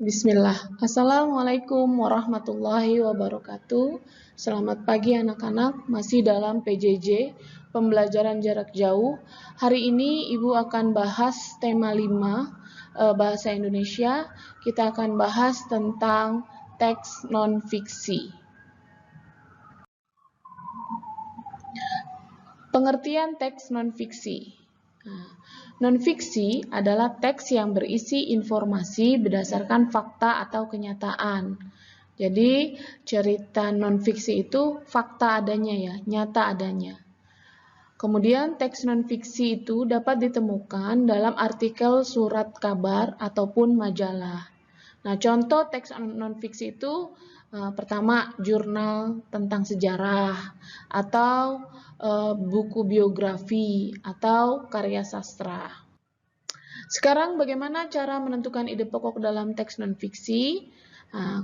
Bismillah. Assalamualaikum warahmatullahi wabarakatuh. Selamat pagi anak-anak, masih dalam PJJ, pembelajaran jarak jauh. Hari ini Ibu akan bahas tema 5, bahasa Indonesia. Kita akan bahas tentang teks non-fiksi. Pengertian teks non-fiksi. Non-fiksi adalah teks yang berisi informasi berdasarkan fakta atau kenyataan. Jadi, cerita non-fiksi itu fakta adanya ya, nyata adanya. Kemudian, teks non-fiksi itu dapat ditemukan dalam artikel surat kabar ataupun majalah. Nah, contoh teks non-fiksi itu pertama, jurnal tentang sejarah, atau buku biografi, atau karya sastra. Sekarang bagaimana cara menentukan ide pokok dalam teks non-fiksi?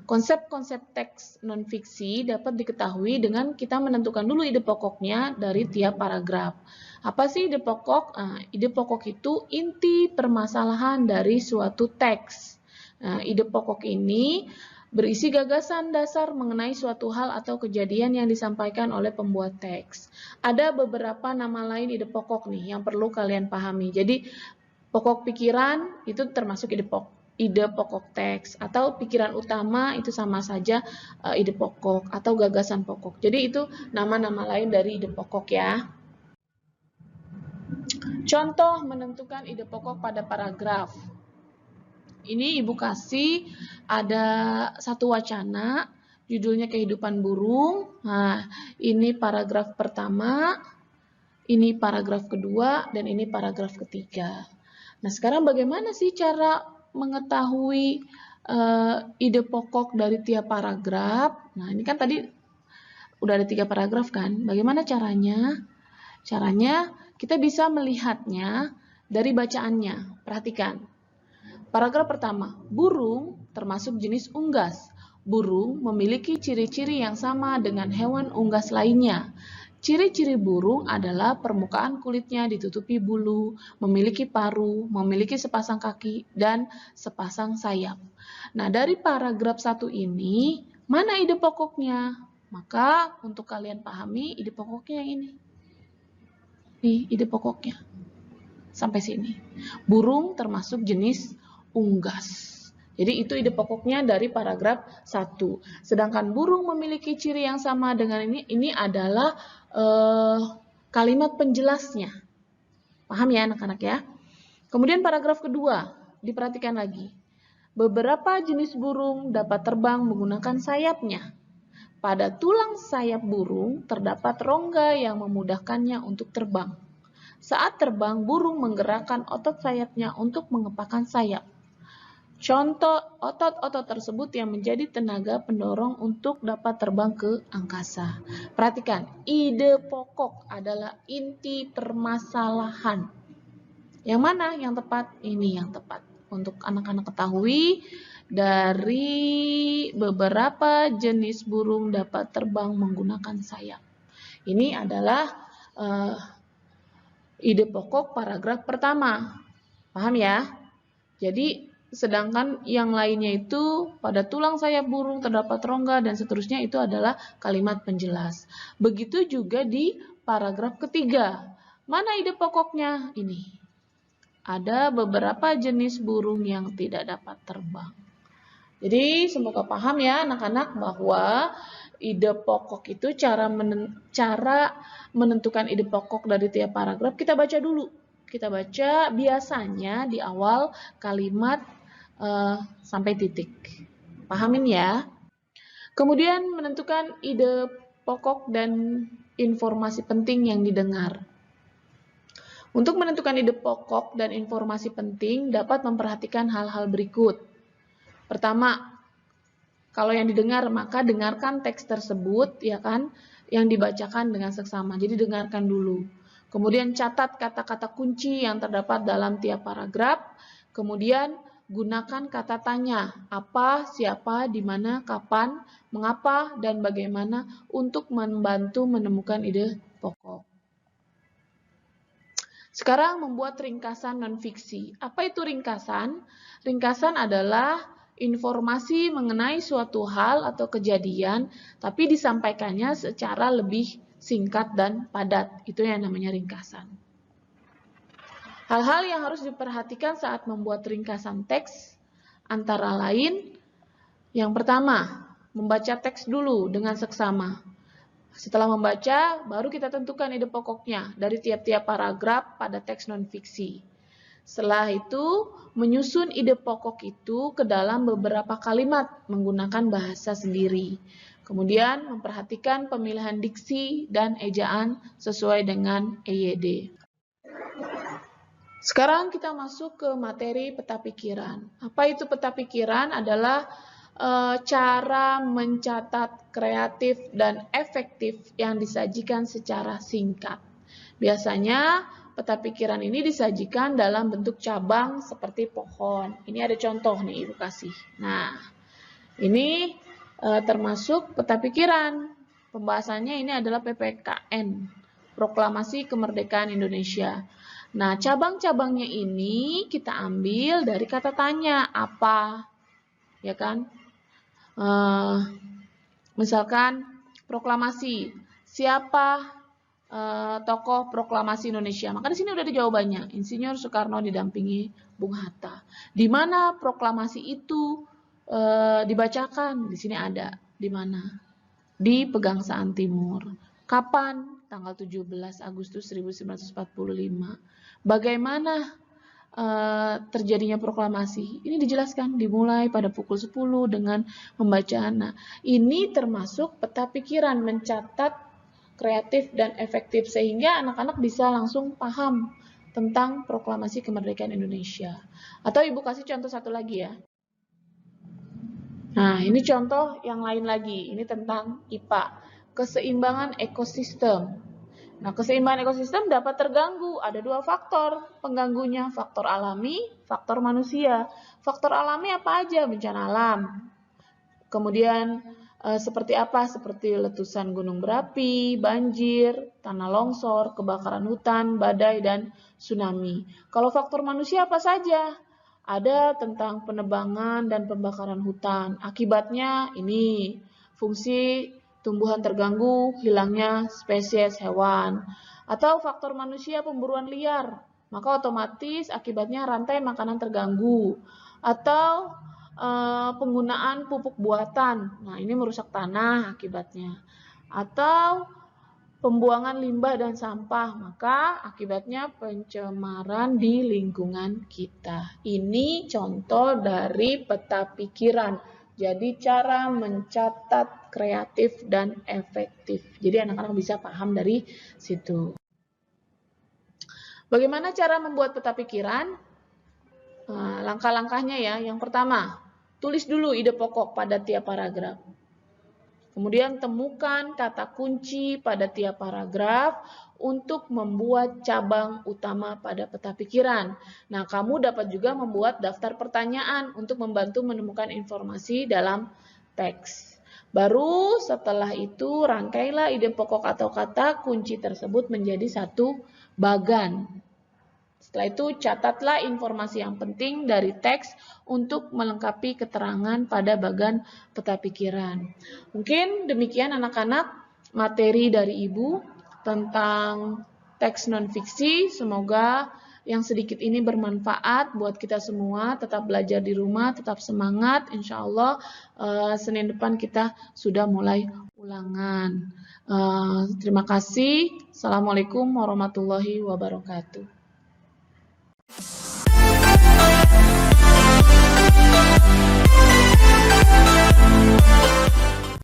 Konsep-konsep teks non-fiksi dapat diketahui dengan kita menentukan dulu ide pokoknya dari tiap paragraf. Apa sih ide pokok? Ide pokok itu inti permasalahan dari suatu teks. Ide pokok ini berisi gagasan dasar mengenai suatu hal atau kejadian yang disampaikan oleh pembuat teks. Ada beberapa nama lain ide pokok nih yang perlu kalian pahami. Jadi, pokok pikiran itu termasuk ide pokok teks, atau pikiran utama itu sama saja ide pokok atau gagasan pokok. Jadi itu nama-nama lain dari ide pokok ya. Contoh menentukan ide pokok pada paragraf. Ini Ibu kasih ada satu wacana, judulnya kehidupan burung. Nah, ini paragraf pertama, ini paragraf kedua, dan ini paragraf ketiga. Nah, sekarang bagaimana sih cara mengetahui ide pokok dari tiap paragraf? Nah, ini kan tadi udah ada 3 paragraf kan? Bagaimana caranya? Caranya kita bisa melihatnya dari bacaannya. Perhatikan. Paragraf pertama, burung termasuk jenis unggas. Burung memiliki ciri-ciri yang sama dengan hewan unggas lainnya. Ciri-ciri burung adalah permukaan kulitnya ditutupi bulu, memiliki paruh, memiliki sepasang kaki, dan sepasang sayap. Nah, dari paragraf 1 ini, mana ide pokoknya? Maka, untuk kalian pahami, ide pokoknya yang ini. Nih, ide pokoknya. Sampai sini. Burung termasuk jenis unggas. Jadi itu ide pokoknya dari paragraf 1. Sedangkan burung memiliki ciri yang sama dengan ini adalah kalimat penjelasnya. Paham ya anak-anak ya? Kemudian paragraf kedua, diperhatikan lagi. Beberapa jenis burung dapat terbang menggunakan sayapnya. Pada tulang sayap burung terdapat rongga yang memudahkannya untuk terbang. Saat terbang, burung menggerakkan otot sayapnya untuk mengepakkan sayap. Contoh otot-otot tersebut yang menjadi tenaga pendorong untuk dapat terbang ke angkasa. Perhatikan, ide pokok adalah inti permasalahan. Yang mana yang tepat? Ini yang tepat. Untuk anak-anak ketahui, dari beberapa jenis burung dapat terbang menggunakan sayap. Ini adalah ide pokok paragraf pertama. Paham ya? Jadi, sedangkan yang lainnya itu pada tulang sayap burung terdapat rongga dan seterusnya itu adalah kalimat penjelas. Begitu juga di paragraf ketiga. Mana ide pokoknya? Ini. Ada beberapa jenis burung yang tidak dapat terbang. Jadi semoga paham ya anak-anak bahwa ide pokok itu cara menentukan ide pokok dari tiap paragraf kita baca dulu. Kita baca biasanya di awal kalimat sampai titik. Pahamin ya. Kemudian menentukan ide pokok dan informasi penting yang didengar. Untuk menentukan ide pokok dan informasi penting dapat memperhatikan hal-hal berikut. Pertama, kalau yang didengar maka dengarkan teks tersebut ya kan yang dibacakan dengan seksama. Jadi dengarkan dulu. Kemudian catat kata-kata kunci yang terdapat dalam tiap paragraf. Kemudian gunakan kata tanya, apa, siapa, di mana, kapan, mengapa, dan bagaimana untuk membantu menemukan ide pokok. Sekarang membuat ringkasan non-fiksi. Apa itu ringkasan? Ringkasan adalah informasi mengenai suatu hal atau kejadian, tapi disampaikannya secara lebih singkat dan padat. Itu yang namanya ringkasan. Hal-hal yang harus diperhatikan saat membuat ringkasan teks antara lain, yang pertama, membaca teks dulu dengan seksama. Setelah membaca, baru kita tentukan ide pokoknya dari tiap-tiap paragraf pada teks non-fiksi. Setelah itu, menyusun ide pokok itu ke dalam beberapa kalimat menggunakan bahasa sendiri. Kemudian, memperhatikan pemilihan diksi dan ejaan sesuai dengan EYD. Sekarang kita masuk ke materi peta pikiran. Apa itu peta pikiran? Adalah cara mencatat kreatif dan efektif yang disajikan secara singkat. Biasanya peta pikiran ini disajikan dalam bentuk cabang seperti pohon. Ini ada contoh nih Ibu kasih. Nah, ini termasuk peta pikiran. Pembahasannya ini adalah PPKN, Proklamasi Kemerdekaan Indonesia. Nah, cabang-cabangnya ini kita ambil dari kata tanya, apa? Ya kan? Misalkan proklamasi, siapa tokoh proklamasi Indonesia? Maka di sini udah ada jawabannya. Insinyur Soekarno didampingi Bung Hatta. Di mana proklamasi itu dibacakan? Di sini ada. Di mana? Di Pegangsaan Timur. Kapan? Tanggal 17 Agustus 1945. Bagaimana terjadinya proklamasi? Ini dijelaskan dimulai pada pukul 10 dengan membaca. Nah, ini termasuk peta pikiran, mencatat kreatif dan efektif sehingga anak-anak bisa langsung paham tentang proklamasi kemerdekaan Indonesia. Atau Ibu kasih contoh satu lagi ya. Nah, ini contoh yang lain lagi. Ini tentang IPA, keseimbangan ekosistem. Nah, keseimbangan ekosistem dapat terganggu. Ada dua faktor pengganggunya, faktor alami, faktor manusia. Faktor alami apa aja? Bencana alam. Kemudian seperti apa? Seperti letusan gunung berapi, banjir, tanah longsor, kebakaran hutan, badai, dan tsunami. Kalau faktor manusia apa saja? Ada tentang penebangan dan pembakaran hutan. Akibatnya ini fungsi tumbuhan terganggu, hilangnya spesies hewan, atau faktor manusia pemburuan liar, maka otomatis akibatnya rantai makanan terganggu, atau penggunaan pupuk buatan, nah ini merusak tanah akibatnya, atau pembuangan limbah dan sampah, maka akibatnya pencemaran di lingkungan kita. Ini contoh dari peta pikiran. Jadi cara mencatat kreatif dan efektif. Jadi anak-anak bisa paham dari situ. Bagaimana cara membuat peta pikiran? Langkah-langkahnya ya. Yang pertama, tulis dulu ide pokok pada tiap paragraf. Kemudian temukan kata kunci pada tiap paragraf untuk membuat cabang utama pada peta pikiran. Nah, kamu dapat juga membuat daftar pertanyaan untuk membantu menemukan informasi dalam teks. Baru setelah itu rangkailah ide pokok atau kata kunci tersebut menjadi satu bagan. Setelah itu catatlah informasi yang penting dari teks untuk melengkapi keterangan pada bagan peta pikiran. Mungkin demikian anak-anak materi dari Ibu tentang teks non-fiksi. Semoga yang sedikit ini bermanfaat buat kita semua. Tetap belajar di rumah, tetap semangat. Insya Allah Senin depan kita sudah mulai ulangan. Terima kasih. Assalamualaikum warahmatullahi wabarakatuh.